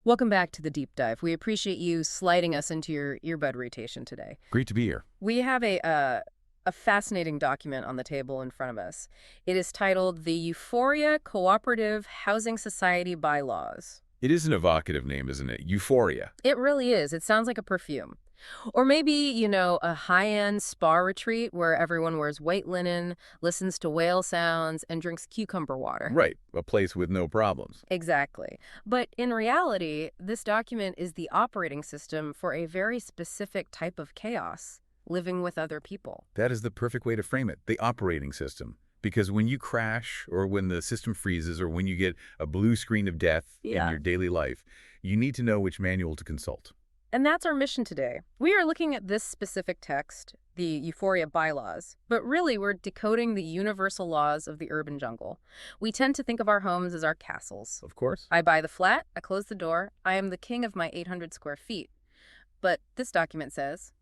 Welcome back to the deep dive. We appreciate you sliding us into your earbud rotation today. Great to be here. We have a fascinating document on the table in front of us. It is titled The Euphoria Cooperative Housing Society Bylaws. It is an evocative name, isn't it? Euphoria. It really is. It sounds like a perfume. Or maybe, a high-end spa retreat where everyone wears white linen, listens to whale sounds, and drinks cucumber water. Right, a place with no problems. Exactly. But in reality, this document is the operating system for a very specific type of chaos, living with other people. That is the perfect way to frame it, the operating system. Because when you crash, or when the system freezes, or when you get a blue screen of death in your daily life, you need to know which manual to consult. And that's our mission today. We are looking at this specific text, the Euphoria bylaws, but really we're decoding the universal laws of the urban jungle. We tend to think of our homes as our castles. Of course. I buy the flat, I close the door, I am the king of my 800 square feet. But this document says,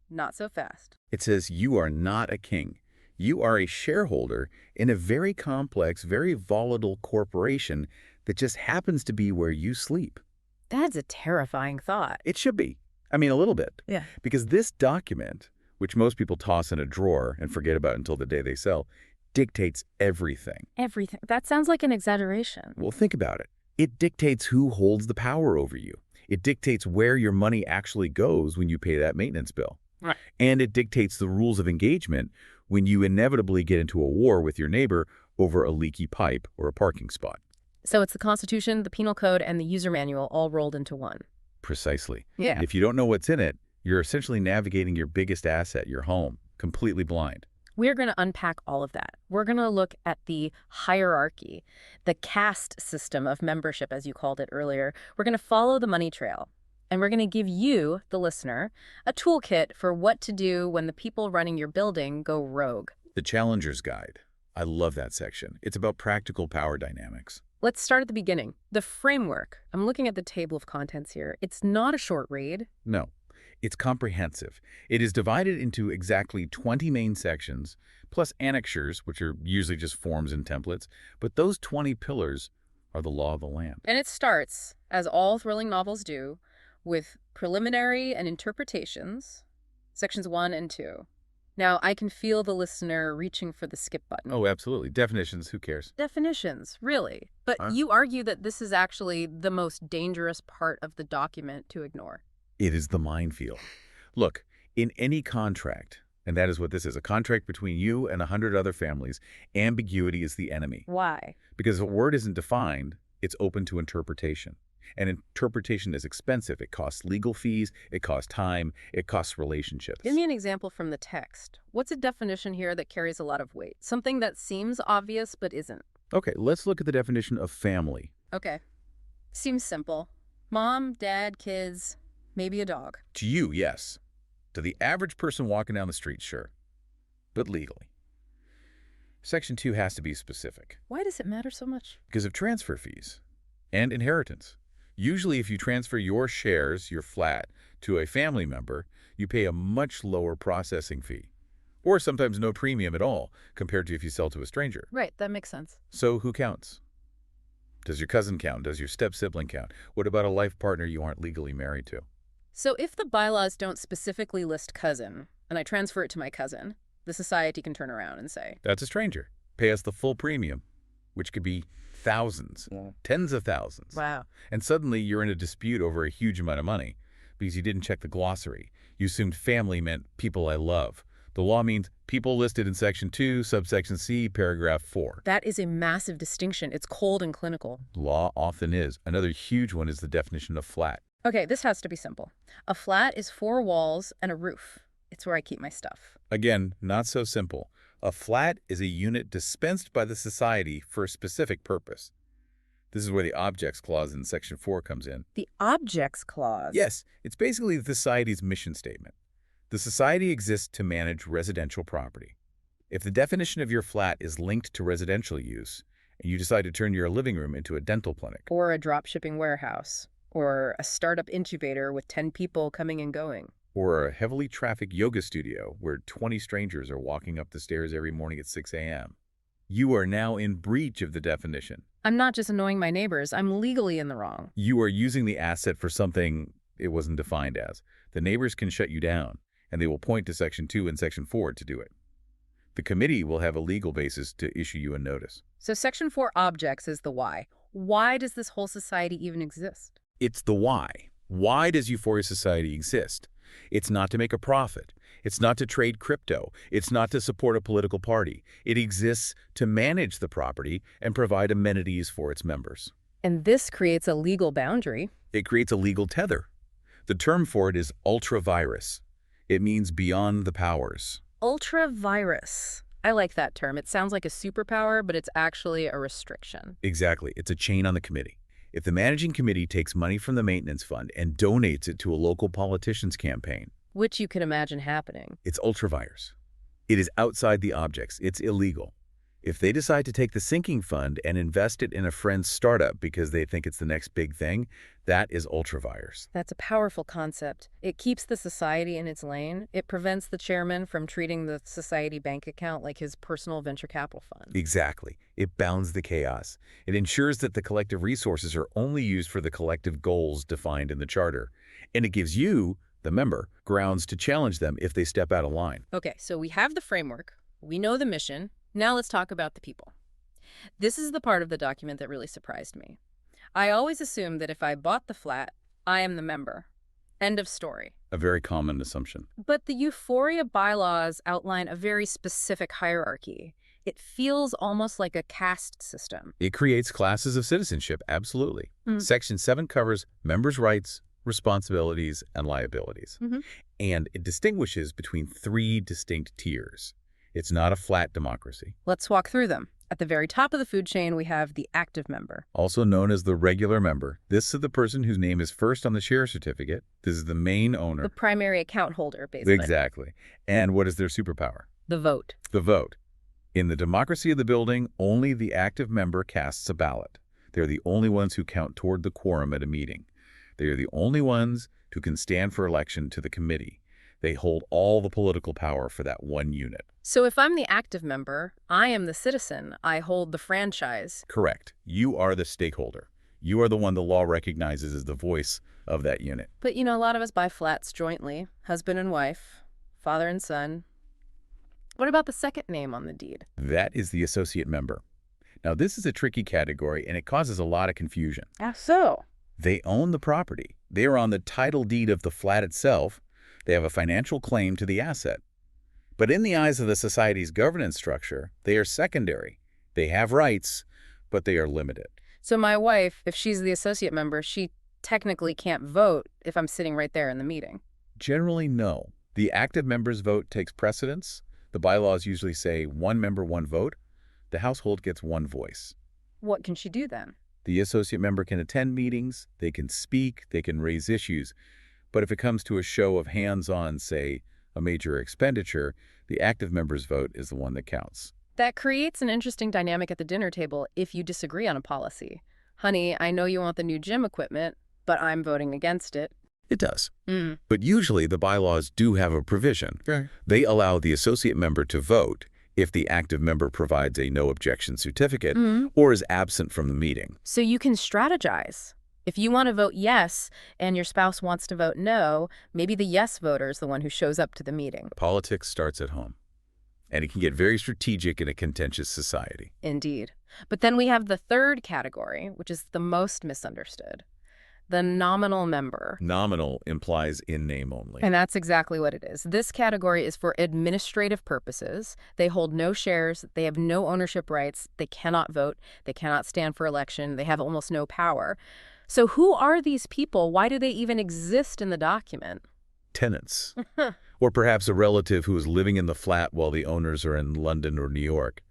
not so fast. It says you are not a king. You are a shareholder in a very complex, very volatile corporation that just happens to be where you sleep. That's a terrifying thought. It should be. I mean, a little bit. Yeah. Because this document, which most people toss in a drawer and forget about until the day they sell, dictates everything. Everything. That sounds like an exaggeration. Well, think about it. It dictates who holds the power over you. It dictates where your money actually goes when you pay that maintenance bill. Right. And it dictates the rules of engagement when you inevitably get into a war with your neighbor over a leaky pipe or a parking spot. So it's the Constitution, the Penal Code, and the user manual all rolled into one. Precisely. Yeah. And if you don't know what's in it, you're essentially navigating your biggest asset, your home, completely blind. We're going to unpack all of that. We're going to look at the hierarchy, the caste system of membership, as you called it earlier. We're going to follow the money trail. And we're going to give you, the listener, a toolkit for what to do when the people running your building go rogue. The Challenger's Guide. I love that section. It's about practical power dynamics. Let's start at the beginning. The framework. I'm looking at the table of contents here. It's not a short read. No, it's comprehensive. It is divided into exactly 20 main sections, plus annexures, which are usually just forms and templates. But those 20 pillars are the law of the land. And it starts, as all thrilling novels do, with preliminary and interpretations, sections 1 and 2. Now, I can feel the listener reaching for the skip button. Oh, absolutely. Definitions, who cares? Definitions, really. But you argue that this is actually the most dangerous part of the document to ignore. It is the minefield. Look, in any contract, and that is what this is, a contract between you and 100 other families, ambiguity is the enemy. Why? Because if a word isn't defined, it's open to interpretation. And interpretation is expensive. It costs legal fees, it costs time, it costs relationships. Give me an example from the text. What's a definition here that carries a lot of weight? Something that seems obvious but isn't. Okay, let's look at the definition of family. Okay. Seems simple. Mom, dad, kids, maybe a dog. To you, yes. To the average person walking down the street, sure. But legally. Section 2 has to be specific. Why does it matter so much? Because of transfer fees and inheritance. Usually, if you transfer your shares, your flat, to a family member, you pay a much lower processing fee, or sometimes no premium at all, compared to if you sell to a stranger. Right, that makes sense. So who counts? Does your cousin count? Does your step-sibling count? What about a life partner you aren't legally married to? So if the bylaws don't specifically list cousin, and I transfer it to my cousin, the society can turn around and say, That's a stranger. Pay us the full premium, which could be thousands, tens of thousands. wow. And suddenly you're in a dispute over a huge amount of money because you didn't check the glossary. You assumed family meant people I love. The law means people listed in Section 2, subsection C, paragraph 4. That is a massive distinction. It's cold and clinical. Law often is. Another huge one is the definition of flat. Okay, this has to be simple. A flat is 4 walls and a roof. It's where I keep my stuff. Again, not so simple. A flat is a unit dispensed by the society for a specific purpose. This is where the objects clause in Section 4 comes in. The objects clause? Yes, it's basically the society's mission statement. The society exists to manage residential property. If the definition of your flat is linked to residential use, and you decide to turn your living room into a dental clinic, Or a drop-shipping warehouse. Or a startup incubator with 10 people coming and going. or a heavily trafficked yoga studio where 20 strangers are walking up the stairs every morning at 6 a.m., you are now in breach of the definition. I'm not just annoying my neighbors, I'm legally in the wrong. You are using the asset for something it wasn't defined as. The neighbors can shut you down, and they will point to Section 2 and Section 4 to do it. The committee will have a legal basis to issue you a notice. So Section 4 objects is the why. Why does this whole society even exist? It's the why. Why does Euphoria Society exist? It's not to make a profit. It's not to trade crypto. It's not to support a political party. It exists to manage the property and provide amenities for its members. And this creates a legal boundary. It creates a legal tether. The term for it is ultra-virus. It means beyond the powers. Ultra-virus. I like that term. It sounds like a superpower, but it's actually a restriction. Exactly. It's a chain on the committee. If the managing committee takes money from the maintenance fund and donates it to a local politician's campaign, Which you can imagine happening. it's ultra-virus. It is outside the objects. It's illegal. If they decide to take the sinking fund and invest it in a friend's startup because they think it's the next big thing, that is ultra-virus. That's a powerful concept. It keeps the society in its lane. It prevents the chairman from treating the society bank account like his personal venture capital fund. Exactly. It bounds the chaos. It ensures that the collective resources are only used for the collective goals defined in the charter. And it gives you, the member, grounds to challenge them if they step out of line. Okay, so we have the framework. We know the mission. Now let's talk about the people. This is the part of the document that really surprised me. I always assumed that if I bought the flat, I am the member. End of story. A very common assumption. But the Euphoria bylaws outline a very specific hierarchy. It feels almost like a caste system. It creates classes of citizenship, absolutely. Mm. Section 7 covers members' rights, responsibilities, and liabilities. Mhm. And it distinguishes between 3 distinct tiers. It's not a flat democracy. Let's walk through them. At the very top of the food chain, we have the active member. Also known as the regular member. This is the person whose name is first on the share certificate. This is the main owner. The primary account holder, basically. Exactly. And what is their superpower? The vote. The vote. In the democracy of the building, only the active member casts a ballot. They're the only ones who count toward the quorum at a meeting. They are the only ones who can stand for election to the committee. They hold all the political power for that one unit. So if I'm the active member, I am the citizen. I hold the franchise. Correct. You are the stakeholder. You are the one the law recognizes as the voice of that unit. But, a lot of us buy flats jointly, husband and wife, father and son. What about the second name on the deed? That is the associate member. Now, this is a tricky category, and it causes a lot of confusion. Ah, so? They own the property. They are on the title deed of the flat itself. They have a financial claim to the asset. But in the eyes of the society's governance structure, they are secondary. They have rights, but they are limited. So my wife, if she's the associate member, she technically can't vote if I'm sitting right there in the meeting. Generally, no. The active member's vote takes precedence. The bylaws usually say one member, one vote. The household gets one voice. What can she do then? The associate member can attend meetings, they can speak, they can raise issues. But if it comes to a show of hands-on, say, a major expenditure, the active member's vote is the one that counts. That creates an interesting dynamic at the dinner table if you disagree on a policy. Honey, I know you want the new gym equipment, but I'm voting against it. It does. But usually the bylaws do have a provision. Right. They allow the associate member to vote if the active member provides a no objection certificate or is absent from the meeting. So you can strategize. If you want to vote yes and your spouse wants to vote no, maybe the yes voter is the one who shows up to the meeting. Politics starts at home, and it can get very strategic in a contentious society. Indeed. But then we have the third category, which is the most misunderstood. The nominal member. Nominal implies in name only. And that's exactly what it is. This category is for administrative purposes. They hold no shares. They have no ownership rights. They cannot vote. They cannot stand for election. They have almost no power. So who are these people? Why do they even exist in the document? Tenants. Or perhaps a relative who is living in the flat while the owners are in London or New York.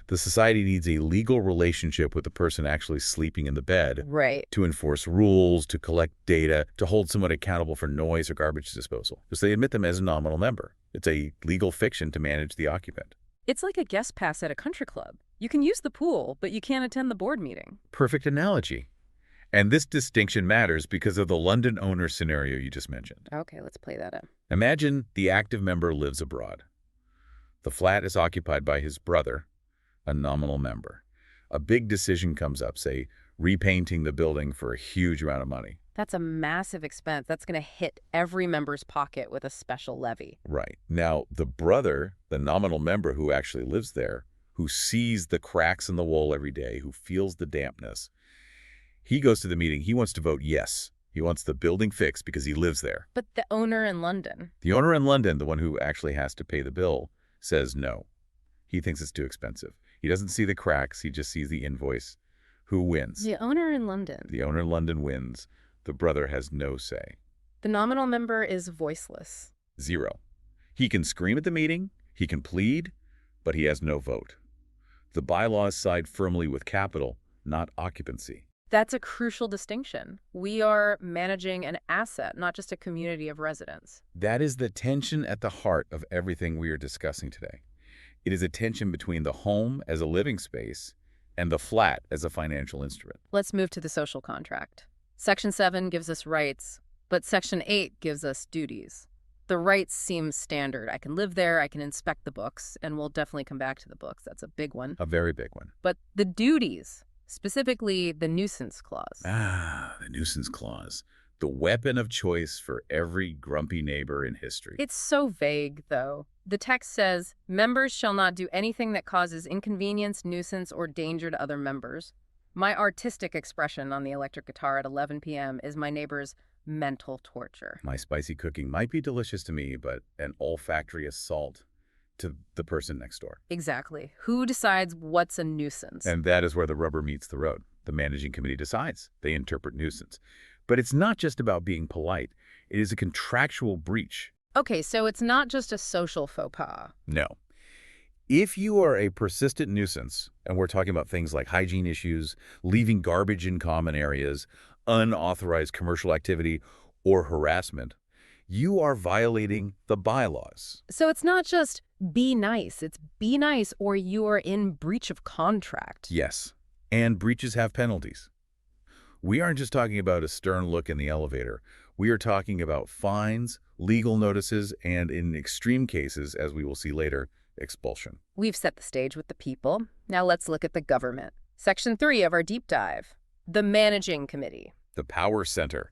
The society needs a legal relationship with the person actually sleeping in the bed. Right. To enforce rules, to collect data, to hold someone accountable for noise or garbage disposal. Because they admit them as a nominal member. It's a legal fiction to manage the occupant. It's like a guest pass at a country club. You can use the pool, but you can't attend the board meeting. Perfect analogy. And this distinction matters because of the London owner scenario you just mentioned. Okay, let's play that in. Imagine the active member lives abroad. The flat is occupied by his brother, a nominal member. A big decision comes up, say, repainting the building for a huge amount of money. That's a massive expense. That's going to hit every member's pocket with a special levy. Right. Now, the brother, the nominal member who actually lives there, who sees the cracks in the wall every day, who feels the dampness, he goes to the meeting. He wants to vote yes. He wants the building fixed because he lives there. But the owner in London. The owner in London, the one who actually has to pay the bill, says no. He thinks it's too expensive. He doesn't see the cracks. He just sees the invoice. Who wins? The owner in London. The owner in London wins. The brother has no say. The nominal member is voiceless. Zero. He can scream at the meeting. He can plead, but he has no vote. The bylaws side firmly with capital, not occupancy. That's a crucial distinction. We are managing an asset, not just a community of residents. That is the tension at the heart of everything we are discussing today. It is a tension between the home as a living space and the flat as a financial instrument. Let's move to the social contract. Section 7 gives us rights, but Section 8 gives us duties. The rights seem standard. I can live there, I can inspect the books, and we'll definitely come back to the books. That's a big one. A very big one. But the duties, specifically the nuisance clause. The nuisance clause. The weapon of choice for every grumpy neighbor in history. It's so vague, though. The text says, members shall not do anything that causes inconvenience, nuisance, or danger to other members. My artistic expression on the electric guitar at 11 p.m. is my neighbor's mental torture. My spicy cooking might be delicious to me, but an olfactory assault to the person next door. Exactly. Who decides what's a nuisance? And that is where the rubber meets the road. The managing committee decides. They interpret nuisance. But it's not just about being polite. It is a contractual breach. Okay, so it's not just a social faux pas. No. If you are a persistent nuisance, and we're talking about things like hygiene issues, leaving garbage in common areas, unauthorized commercial activity, or harassment, you are violating the bylaws. So it's not just be nice. It's be nice or you are in breach of contract. Yes, and breaches have penalties. We aren't just talking about a stern look in the elevator. We are talking about fines, legal notices, and in extreme cases, as we will see later, expulsion. We've set the stage with the people. Now let's look at the government. Section 3 of our deep dive, the managing committee. The power center,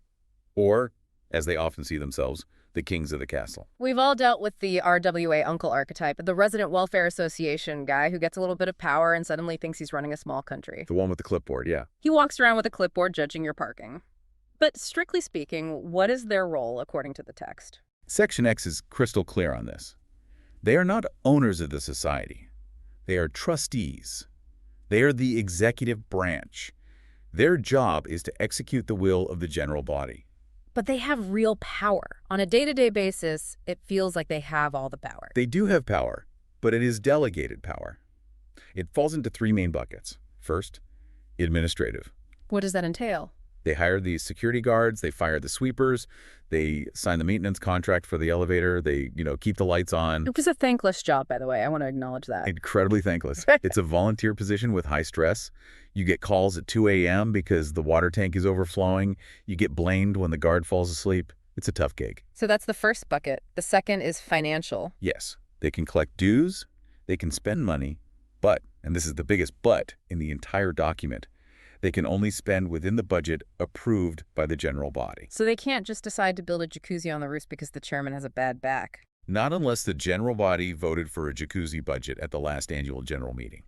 or, as they often see themselves, the kings of the castle. We've all dealt with the RWA uncle archetype, the Resident Welfare Association guy who gets a little bit of power and suddenly thinks he's running a small country. The one with the clipboard, yeah. He walks around with a clipboard judging your parking. But strictly speaking, what is their role according to the text? Section X is crystal clear on this. They are not owners of the society. They are trustees. They are the executive branch. Their job is to execute the will of the general body. But they have real power. On a day-to-day basis, it feels like they have all the power. They do have power, but it is delegated power. It falls into three main buckets. First, administrative. What does that entail? They hire the security guards, they fire the sweepers, they sign the maintenance contract for the elevator, they, keep the lights on. It was a thankless job, by the way. I want to acknowledge that. Incredibly thankless. It's a volunteer position with high stress. You get calls at 2 a.m. because the water tank is overflowing. You get blamed when the guard falls asleep. It's a tough gig. So that's the first bucket. The second is financial. Yes, they can collect dues, they can spend money, but, and this is the biggest but in the entire document, they can only spend within the budget approved by the general body. So they can't just decide to build a jacuzzi on the roof because the chairman has a bad back. Not unless the general body voted for a jacuzzi budget at the last annual general meeting.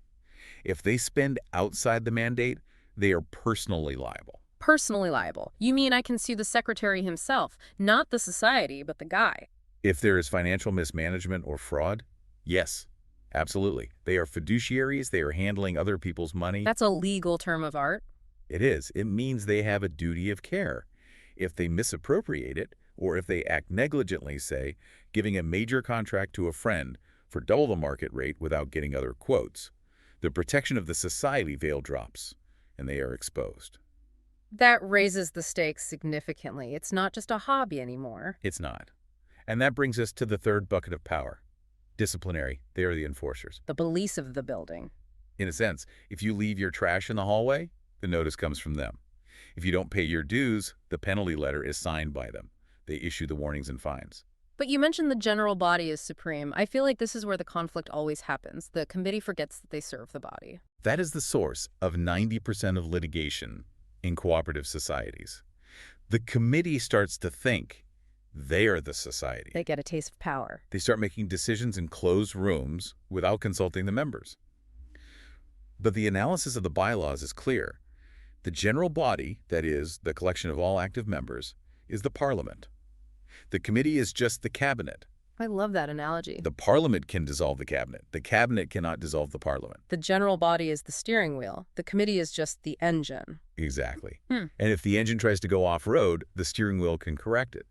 If they spend outside the mandate, they are personally liable. Personally liable? You mean I can sue the secretary himself, not the society, but the guy? If there is financial mismanagement or fraud, yes. Absolutely. They are fiduciaries. They are handling other people's money. That's a legal term of art. It is. It means they have a duty of care. If they misappropriate it, or if they act negligently, say, giving a major contract to a friend for double the market rate without getting other quotes, the protection of the society veil drops, and they are exposed. That raises the stakes significantly. It's not just a hobby anymore. It's not. And that brings us to the third bucket of power. Disciplinary. They are the enforcers. The police of the building. In a sense, if you leave your trash in the hallway, the notice comes from them. If you don't pay your dues, the penalty letter is signed by them. They issue the warnings and fines. But you mentioned the general body is supreme. I feel like this is where the conflict always happens. The committee forgets that they serve the body. That is the source of 90% of litigation in cooperative societies. The committee starts to think they are the society. They get a taste of power. They start making decisions in closed rooms without consulting the members. But the analysis of the bylaws is clear. The general body, that is, the collection of all active members, is the parliament. The committee is just the cabinet. I love that analogy. The parliament can dissolve the cabinet. The cabinet cannot dissolve the parliament. The general body is the steering wheel. The committee is just the engine. Exactly. And if the engine tries to go off-road, the steering wheel can correct it.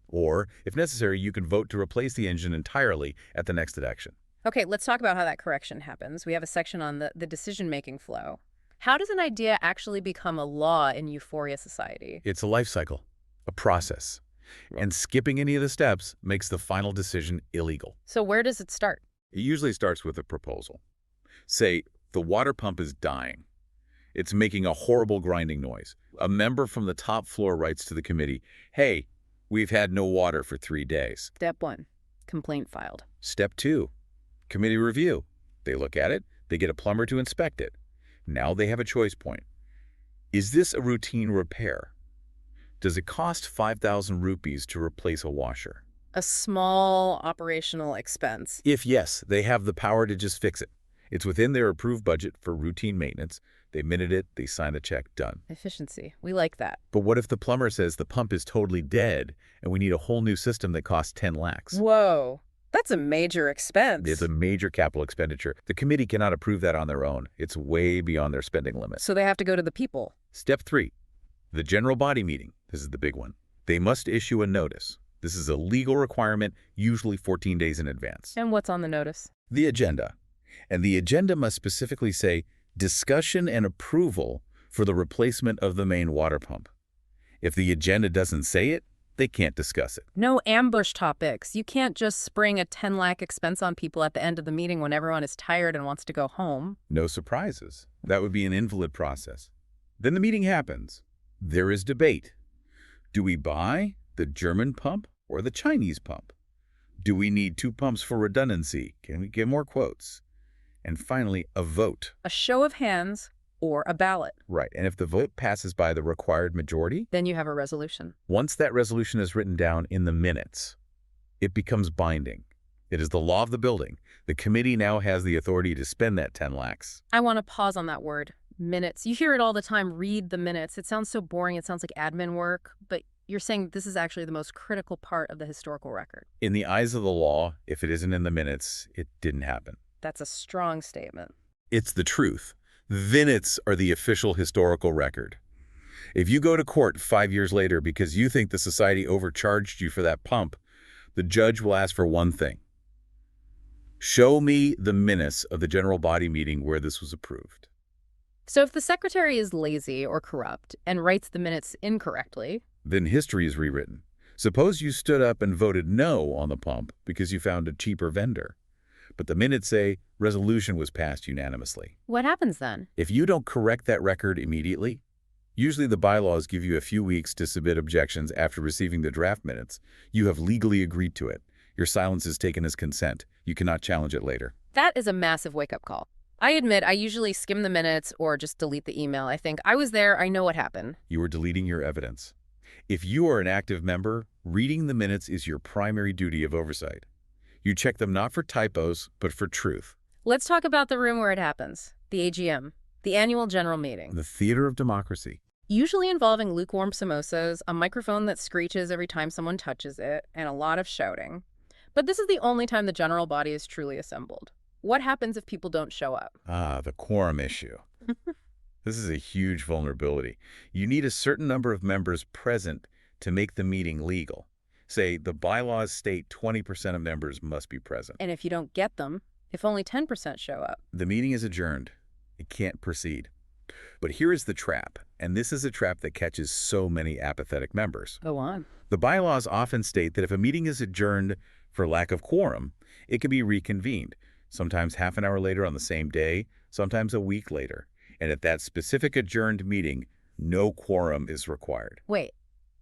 Or, if necessary, you can vote to replace the engine entirely at the next election. Okay, let's talk about how that correction happens. We have a section on the decision-making flow. How does an idea actually become a law in euphoria society? It's a life cycle, a process. And skipping any of the steps makes the final decision illegal. So where does it start? It usually starts with a proposal. Say, the water pump is dying. It's making a horrible grinding noise. A member from the top floor writes to the committee, "Hey, we've had no water for 3 days." Step 1, complaint filed. Step 2, committee review. They look at it. They get a plumber to inspect it. Now they have a choice point. Is this a routine repair? Does it cost 5,000 rupees to replace a washer? A small operational expense. If yes, they have the power to just fix it. It's within their approved budget for routine maintenance. They minute it, they sign the check, done. Efficiency. We like that. But what if the plumber says the pump is totally dead and we need a whole new system that costs 10 lakhs? Whoa. That's a major expense. It's a major capital expenditure. The committee cannot approve that on their own. It's way beyond their spending limit. So they have to go to the people. Step 3, the general body meeting. This is the big one. They must issue a notice. This is a legal requirement, usually 14 days in advance. And what's on the notice? The agenda. And the agenda must specifically say, discussion and approval for the replacement of the main water pump. If the agenda doesn't say it, they can't discuss it. No ambush topics. You can't just spring a 10 lakh expense on people at the end of the meeting when everyone is tired and wants to go home. No surprises. That would be an invalid process. Then the meeting happens. There is debate. Do we buy the German pump or the Chinese pump? Do we need 2 pumps for redundancy? Can we get more quotes? And finally, a vote. A show of hands or a ballot. Right, and if the vote passes by the required majority, Then you have a resolution. once that resolution is written down in the minutes, it becomes binding. It is the law of the building. The committee now has the authority to spend that 10 lakhs. I want to pause on that word, minutes. You hear it all the time, read the minutes. It sounds so boring. It sounds like admin work, but you're saying this is actually the most critical part of the historical record. In the eyes of the law, if it isn't in the minutes, it didn't happen. That's a strong statement. It's the truth. Minutes are the official historical record. If you go to court 5 years later because you think the society overcharged you for that pump, the judge will ask for one thing. Show me the minutes of the general body meeting where this was approved. So if the secretary is lazy or corrupt and writes the minutes incorrectly, Then history is rewritten. Suppose you stood up and voted no on the pump because you found a cheaper vendor. But the minutes say resolution was passed unanimously. what happens then? If you don't correct that record immediately, usually the bylaws give you a few weeks to submit objections after receiving the draft minutes. You have legally agreed to it. Your silence is taken as consent. You cannot challenge it later. That is a massive wake-up call. I admit I usually skim the minutes or just delete the email. I think I was there, I know what happened. You are deleting your evidence. If you are an active member, reading the minutes is your primary duty of oversight. You check them not for typos, but for truth. Let's talk about the room where it happens, the AGM, the annual general meeting. The theater of democracy. Usually involving lukewarm samosas, a microphone that screeches every time someone touches it, and a lot of shouting. But this is the only time the general body is truly assembled. What happens if people don't show up? The quorum issue. This is a huge vulnerability. You need a certain number of members present to make the meeting legal. Say, the bylaws state 20% of members must be present. And if you don't get them, if only 10% show up, The meeting is adjourned. It can't proceed. But here is the trap, and this is a trap that catches so many apathetic members. go on. The bylaws often state that if a meeting is adjourned for lack of quorum, it can be reconvened, sometimes half an hour later on the same day, sometimes a week later. And at that specific adjourned meeting, no quorum is required. Wait,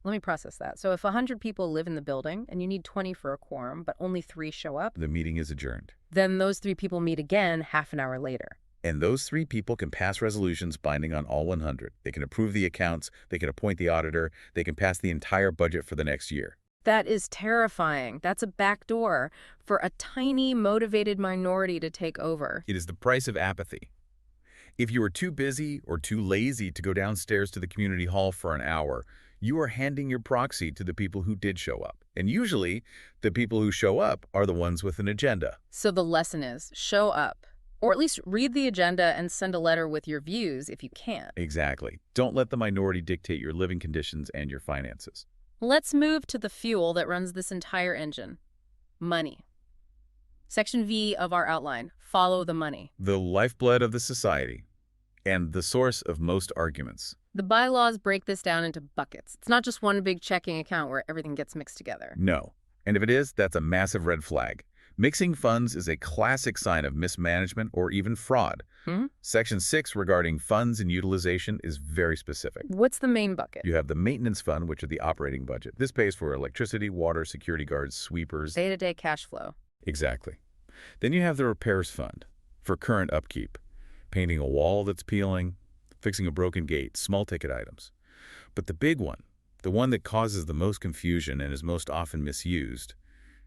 Let me process that. So if 100 people live in the building and you need 20 for a quorum, but only 3 show up, The meeting is adjourned. then those 3 people meet again half an hour later. And those 3 people can pass resolutions binding on all 100. They can approve the accounts, they can appoint the auditor, they can pass the entire budget for the next year. That is terrifying. That's a backdoor for a tiny, motivated minority to take over. It is the price of apathy. If you are too busy or too lazy to go downstairs to the community hall for an hour, you are handing your proxy to the people who did show up. And usually, the people who show up are the ones with an agenda. So the lesson is, show up. Or at least read the agenda and send a letter with your views if you can. Exactly. Don't let the minority dictate your living conditions and your finances. Let's move to the fuel that runs this entire engine. Money. Section V of our outline, follow the money. The lifeblood of the society and the source of most arguments. The bylaws break this down into buckets. It's not just one big checking account where everything gets mixed together. No. And if it is, that's a massive red flag. Mixing funds is a classic sign of mismanagement or even fraud. Section 6 regarding funds and utilization is very specific. What's the main bucket? You have the maintenance fund, which are the operating budget. This pays for electricity, water, security guards, sweepers. Day-to-day cash flow. Exactly. Then you have the repairs fund for current upkeep, painting a wall that's peeling, fixing a broken gate, small ticket items. But the big one, the one that causes the most confusion and is most often misused,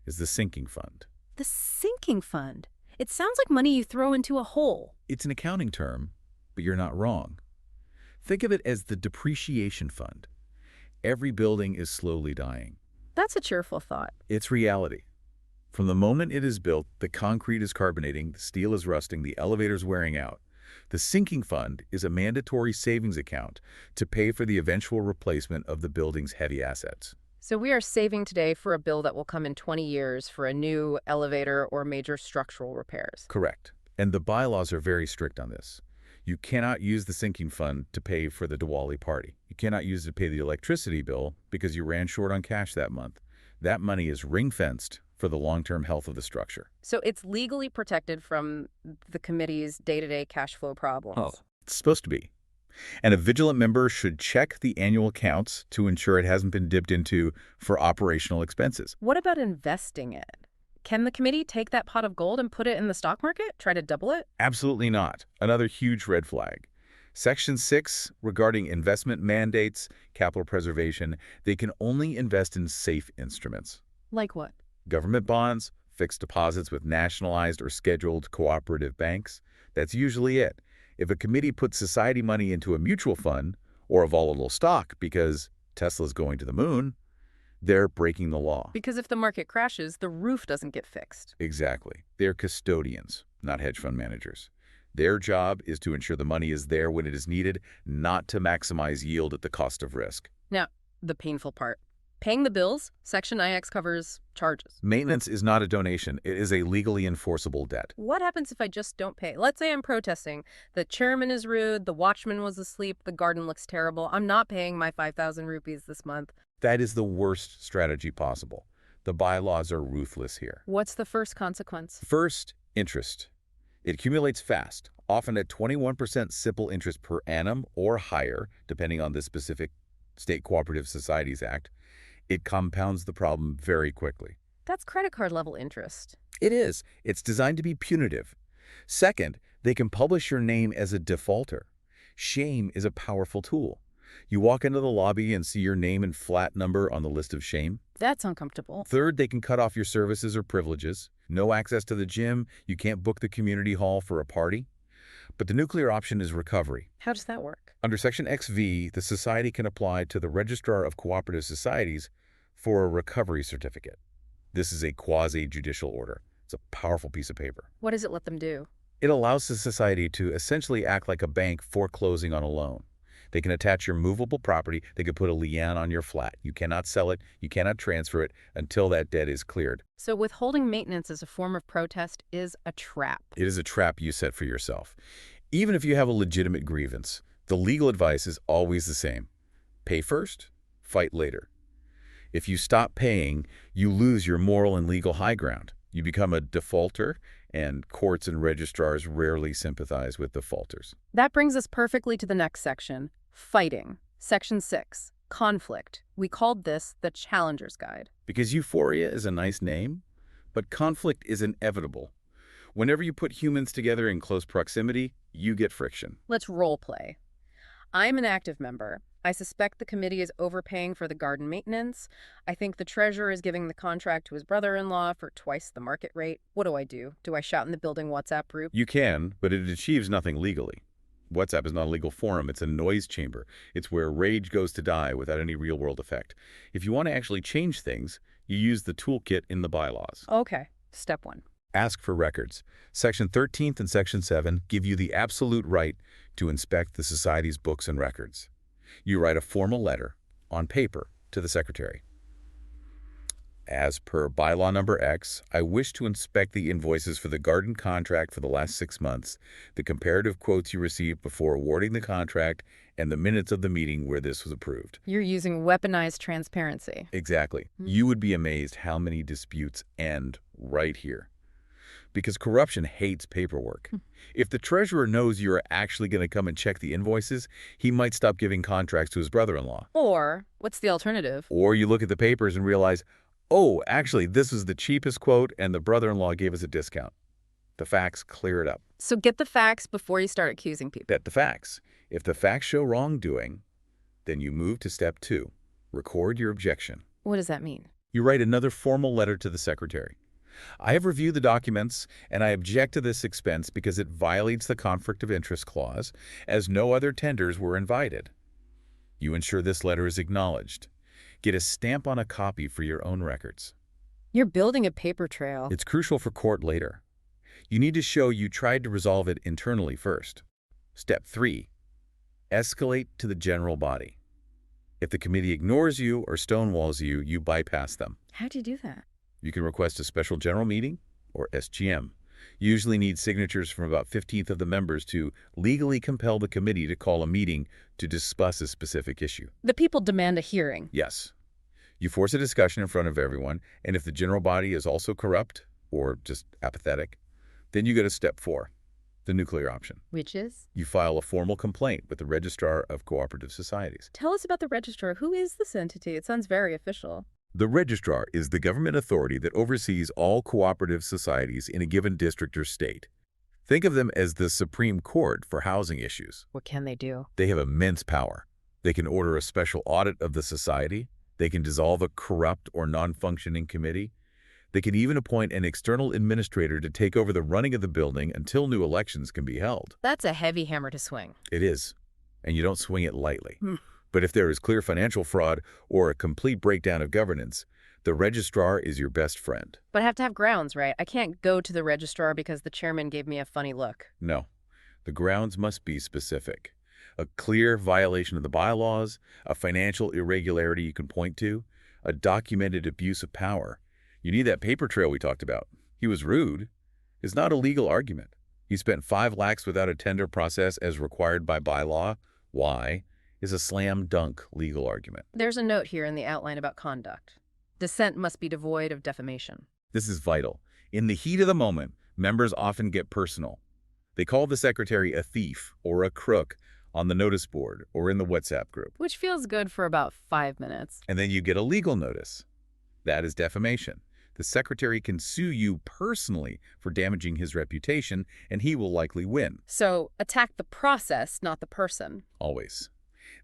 is the sinking fund. The sinking fund. It sounds like money you throw into a hole. It's an accounting term, but you're not wrong. Think of it as the depreciation fund. Every building is slowly dying. That's a cheerful thought. It's reality. From the moment it is built, the concrete is carbonating, the steel is rusting, the elevator's wearing out. The sinking fund is a mandatory savings account to pay for the eventual replacement of the building's heavy assets. So we are saving today for a bill that will come in 20 years for a new elevator or major structural repairs. Correct. And the bylaws are very strict on this. You cannot use the sinking fund to pay for the Diwali party. You cannot use it to pay the electricity bill because you ran short on cash that month. That money is ring-fenced for the long-term health of the structure. So it's legally protected from the committee's day-to-day cash flow problems. It's supposed to be. And a vigilant member should check the annual accounts to ensure it hasn't been dipped into for operational expenses. What about investing it? Can the committee take that pot of gold and put it in the stock market? Try to double it? Absolutely not. Another huge red flag. Section 6, regarding investment mandates, capital preservation, they can only invest in safe instruments. Like what? Government bonds, fixed deposits with nationalized or scheduled cooperative banks. That's usually it. If a committee puts society money into a mutual fund or a volatile stock because Tesla's going to the moon, they're breaking the law. Because if the market crashes, the roof doesn't get fixed. Exactly. They're custodians, not hedge fund managers. Their job is to ensure the money is there when it is needed, not to maximize yield at the cost of risk. Now, the painful part. Paying the bills, Section IX covers charges. Maintenance is not a donation. It is a legally enforceable debt. What happens if I just don't pay? Let's say I'm protesting. The chairman is rude, the watchman was asleep, the garden looks terrible. I'm not paying my 5,000 rupees this month. That is the worst strategy possible. The bylaws are ruthless here. What's the first consequence? First, interest. It accumulates fast, often at 21% simple interest per annum or higher, depending on the specific State Cooperative Societies Act. It compounds the problem very quickly. That's credit card level interest. It is. It's designed to be punitive. Second, they can publish your name as a defaulter. Shame is a powerful tool. You walk into the lobby and see your name and flat number on the list of shame. That's uncomfortable. Third, they can cut off your services or privileges. No access to the gym. You can't book the community hall for a party. But the nuclear option is recovery. How does that work? Under Section XV, the society can apply to the Registrar of Cooperative Societies for a recovery certificate. This is a quasi-judicial order. It's a powerful piece of paper. What does it let them do? It allows the society to essentially act like a bank foreclosing on a loan. They can attach your movable property. They can put a lien on your flat. You cannot sell it. You cannot transfer it until that debt is cleared. So withholding maintenance as a form of protest is a trap. It is a trap you set for yourself. Even if you have a legitimate grievance, the legal advice is always the same. Pay first, fight later. If you stop paying, you lose your moral and legal high ground. You become a defaulter, and courts and registrars rarely sympathize with defaulters. That brings us perfectly to the next section, fighting. Section 6, Conflict. We called this the Challenger's Guide. Because euphoria is a nice name, but conflict is inevitable. Whenever you put humans together in close proximity, you get friction. Let's role play. I'm an active member. I suspect the committee is overpaying for the garden maintenance. I think the treasurer is giving the contract to his brother-in-law for twice the market rate. What do? Do I shout in the building WhatsApp group? You can, but it achieves nothing legally. WhatsApp is not a legal forum. It's a noise chamber. It's where rage goes to die without any real-world effect. If you want to actually change things, you use the toolkit in the bylaws. Okay. Step 1. Ask for records. Section 13 and Section 7 give you the absolute right to inspect the Society's books and records. You write a formal letter, on paper, to the Secretary. As per bylaw number X, I wish to inspect the invoices for the garden contract for the last 6 months, the comparative quotes you received before awarding the contract, and the minutes of the meeting where this was approved. You're using weaponized transparency. Exactly. You would be amazed how many disputes end right here. Because corruption hates paperwork. If the treasurer knows you're actually going to come and check the invoices, he might stop giving contracts to his brother-in-law. Or, what's the alternative? Or you look at the papers and realize, oh, actually, this was the cheapest quote and the brother-in-law gave us a discount. The facts clear it up. So get the facts before you start accusing people. Get the facts. If the facts show wrongdoing, then you move to step 2. Record your objection. What does that mean? You write another formal letter to the Secretary. I have reviewed the documents, and I object to this expense because it violates the conflict of interest clause, as no other tenders were invited. You ensure this letter is acknowledged. Get a stamp on a copy for your own records. You're building a paper trail. It's crucial for court later. You need to show you tried to resolve it internally first. Step 3. Escalate to the general body. If the committee ignores you or stonewalls you, you bypass them. How do you do that? You can request a special general meeting, or SGM. You usually need signatures from about 15th of the members to legally compel the committee to call a meeting to discuss a specific issue. The people demand a hearing. Yes. You force a discussion in front of everyone, and if the general body is also corrupt or just apathetic, then you go to step 4, the nuclear option. Which is? You file a formal complaint with the Registrar of Cooperative Societies. Tell us about the registrar. Who is this entity? It sounds very official. The registrar is the government authority that oversees all cooperative societies in a given district or state. Think of them as the Supreme Court for housing issues. What can they do? They have immense power. They can order a special audit of the society. They can dissolve a corrupt or non-functioning committee. They can even appoint an external administrator to take over the running of the building until new elections can be held. That's a heavy hammer to swing. It is, and you don't swing it lightly. But if there is clear financial fraud or a complete breakdown of governance, the registrar is your best friend. But I have to have grounds, right? I can't go to the registrar because the chairman gave me a funny look. No, the grounds must be specific. A clear violation of the bylaws, a financial irregularity you can point to, a documented abuse of power. You need that paper trail we talked about. He was rude. It's not a legal argument. He spent 5 lakhs without a tender process as required by bylaw. Why? Is a slam dunk legal argument. There's a note here in the outline about conduct. Dissent must be devoid of defamation. This is vital. In the heat of the moment, members often get personal. They call the secretary a thief or a crook on the notice board or in the WhatsApp group. Which feels good for about 5 minutes. And then you get a legal notice. That is defamation. The secretary can sue you personally for damaging his reputation, and he will likely win. So attack the process, not the person. Always.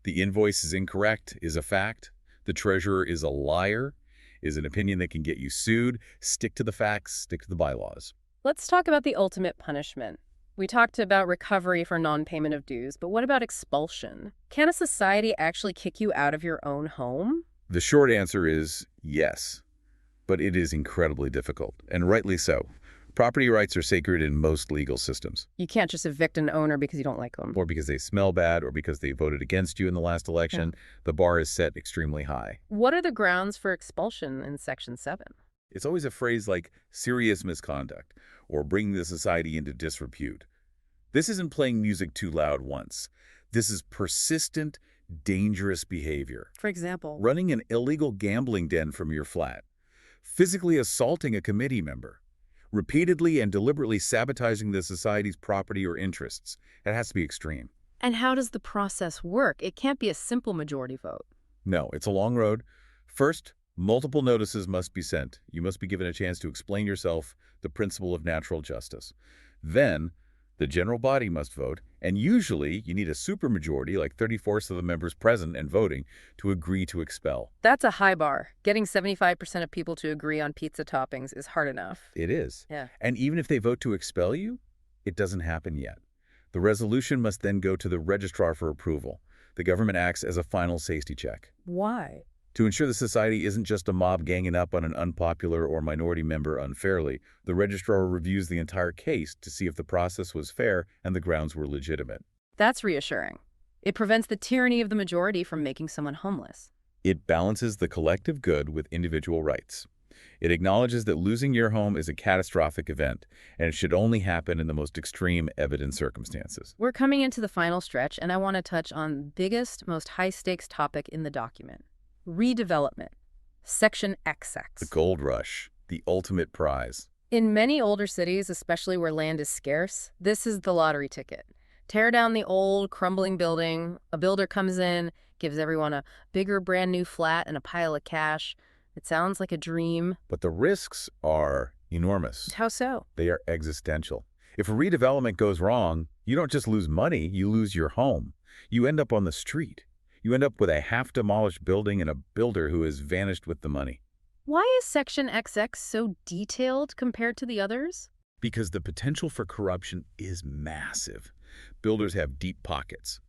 The invoice is incorrect, is a fact. The treasurer is a liar, is an opinion that can get you sued. Stick to the facts, stick to the bylaws. Let's talk about the ultimate punishment. We talked about recovery for non-payment of dues, but what about expulsion? Can a society actually kick you out of your own home? The short answer is yes, but it is incredibly difficult, and rightly so. Property rights are sacred in most legal systems. You can't just evict an owner because you don't like them. Or because they smell bad, or because they voted against you in the last election. Yeah. The bar is set extremely high. What are the grounds for expulsion in Section 7? It's always a phrase like serious misconduct, or bringing the society into disrepute. This isn't playing music too loud once. This is persistent, dangerous behavior. For example? Running an illegal gambling den from your flat. Physically assaulting a committee member. Repeatedly and deliberately sabotaging the society's property or interests. It has to be extreme. And how does the process work? It can't be a simple majority vote. No, it's a long road. First, multiple notices must be sent. You must be given a chance to explain yourself, the principle of natural justice. Then, the general body must vote, and usually you need a supermajority, like 34ths of the members present and voting, to agree to expel. That's a high bar. Getting 75% of people to agree on pizza toppings is hard enough. It is. Yeah. And even if they vote to expel you, it doesn't happen yet. The resolution must then go to the registrar for approval. The government acts as a final safety check Why? to ensure the society isn't just a mob ganging up on an unpopular or minority member unfairly. The registrar reviews the entire case to see if the process was fair and the grounds were legitimate. That's reassuring. It prevents the tyranny of the majority from making someone homeless. It balances the collective good with individual rights. It acknowledges that losing your home is a catastrophic event, and it should only happen in the most extreme evident circumstances. We're coming into the final stretch, and I want to touch on the biggest, most high-stakes topic in the document. Redevelopment. Section XX. The gold rush, the ultimate prize. In many older cities, especially where land is scarce, this is the lottery ticket. Tear down the old, crumbling building, a builder comes in, gives everyone a bigger, brand-new flat and a pile of cash. It sounds like a dream. But the risks are enormous. How so? They are existential. If a redevelopment goes wrong, you don't just lose money, you lose your home. You end up on the street. You end up with a half-demolished building and a builder who has vanished with the money. Why is Section XX so detailed compared to the others? Because the potential for corruption is massive. Builders have deep pockets.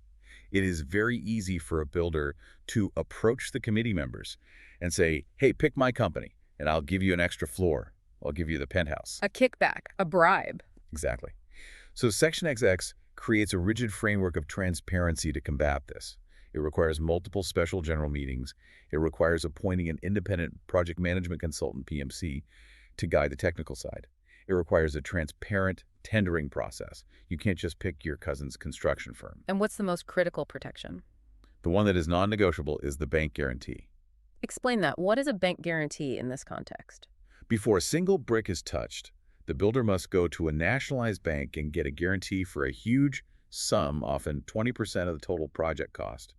It is very easy for a builder to approach the committee members and say, hey, pick my company, and I'll give you an extra floor. I'll give you the penthouse. A kickback, a bribe. Exactly. So Section XX creates a rigid framework of transparency to combat this. It requires multiple special general meetings. It requires appointing an independent project management consultant, PMC, to guide the technical side. It requires a transparent tendering process. You can't just pick your cousin's construction firm. And what's the most critical protection? The one that is non-negotiable is the bank guarantee. Explain that. What is a bank guarantee in this context? Before a single brick is touched, the builder must go to a nationalized bank and get a guarantee for a huge sum, often 20% of the total project cost.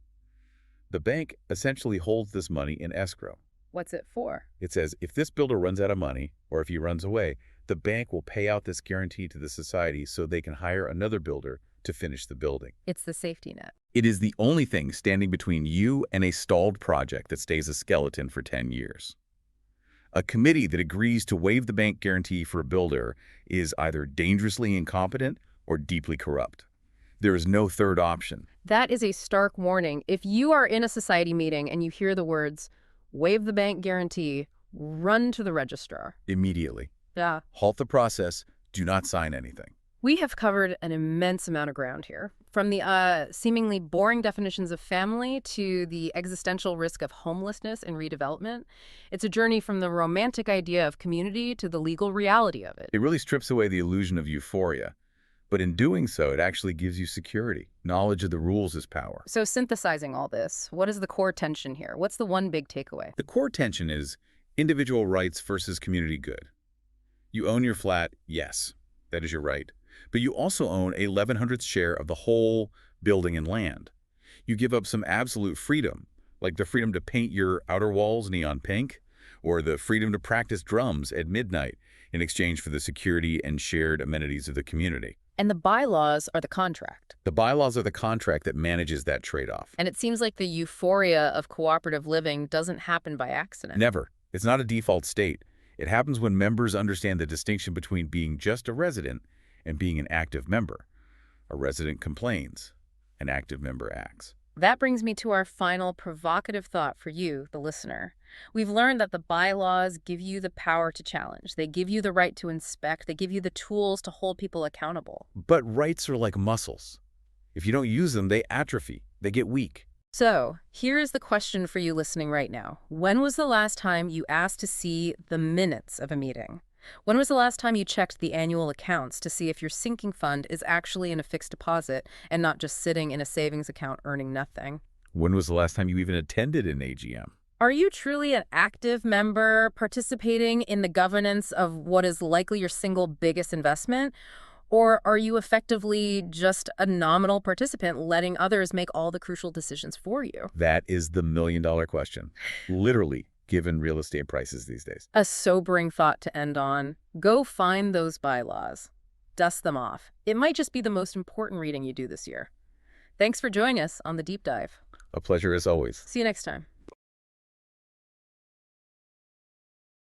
The bank essentially holds this money in escrow. What's it for? It says if this builder runs out of money, or if he runs away, the bank will pay out this guarantee to the society so they can hire another builder to finish the building. It's the safety net. It is the only thing standing between you and a stalled project that stays a skeleton for 10 years. A committee that agrees to waive the bank guarantee for a builder is either dangerously incompetent or deeply corrupt. There is no third option. That is a stark warning. If you are in a society meeting and you hear the words, waive the bank guarantee, run to the registrar. Immediately. Yeah. Halt the process. Do not sign anything. We have covered an immense amount of ground here, from the seemingly boring definitions of family to the existential risk of homelessness and redevelopment. It's a journey from the romantic idea of community to the legal reality of it. It really strips away the illusion of euphoria. But in doing so, it actually gives you security. Knowledge of the rules is power. So synthesizing all this, what is the core tension here? What's the one big takeaway? The core tension is individual rights versus community good. You own your flat, yes, that is your right. But you also own a 1100th share of the whole building and land. You give up some absolute freedom, like the freedom to paint your outer walls neon pink, or the freedom to practice drums at midnight in exchange for the security and shared amenities of the community. And the bylaws are the contract. The bylaws are the contract that manages that trade-off. And it seems like the euphoria of cooperative living doesn't happen by accident. Never. It's not a default state. It happens when members understand the distinction between being just a resident and being an active member. A resident complains. An active member acts. That brings me to our final provocative thought for you, the listener. We've learned that the bylaws give you the power to challenge. They give you the right to inspect. They give you the tools to hold people accountable. But rights are like muscles. If you don't use them, they atrophy. They get weak. So, here is the question for you listening right now. When was the last time you asked to see the minutes of a meeting? When was the last time you checked the annual accounts to see if your sinking fund is actually in a fixed deposit and not just sitting in a savings account earning nothing? When was the last time you even attended an AGM? Are you truly an active member participating in the governance of what is likely your single biggest investment? Or are you effectively just a nominal participant letting others make all the crucial decisions for you? That is the million-dollar question, literally, given real estate prices these days. A sobering thought to end on. Go find those bylaws. Dust them off. It might just be the most important reading you do this year. Thanks for joining us on the deep dive. A pleasure as always. See you next time.